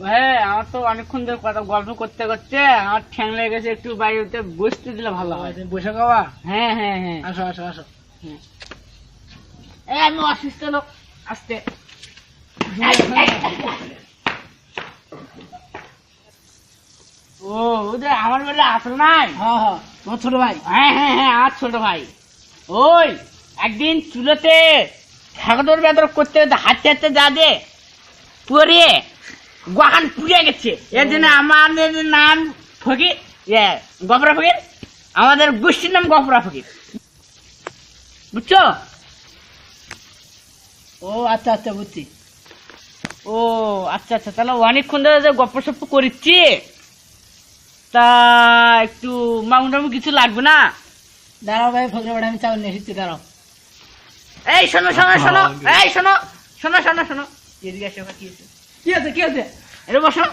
হ্যাঁ, আমার তো অনেকক্ষণ ধরে কথা গল্প করতে করতে আমার ঠ্যাং লেগে গেছে, একটু বাড়িতে বসতে দিলে ভালো হয়। তুমি বসে খাওয়া। হ্যাঁ হ্যাঁ হ্যাঁ, আসো আসো আসো। এই আমি অসুস্থ লোক, আসতে। ও ওদের আমার বেলা আসল নাই। হ্যাঁ হ্যাঁ, তোমার ছোট ভাই। হ্যাঁ হ্যাঁ হ্যাঁ, আমার ছোট ভাই। ওই একদিন চুলোতে ঠাকুর বেদর করতে করতে হাঁটতে হাঁটতে যা দে পরে গান পুড়ে গেছে। এর জন্য আমাদের নাম ফকির, গফরা ফকির। আমাদের গোষ্ঠীর নাম গফরা ফকির, বুঝছো? ও আচ্ছা আচ্ছা, বুঝছি। ও আচ্ছা আচ্ছা, তাহলে অনেকক্ষণ ধরে যে গপ্প সপ্প করিচ্ছি, তা একটু মামু টামু কিছু লাগবে না? দাঁড়াও ভাই, ফজর বেড়ে আমি চাউল নিয়ে এসেছি, দাঁড়াও। এই শোনো শোনো শোনো, এই শোনো শোনো শোনো শোনো, এদিকে এসো। কি আছে? কি আছে কি আছে? এটা বসো।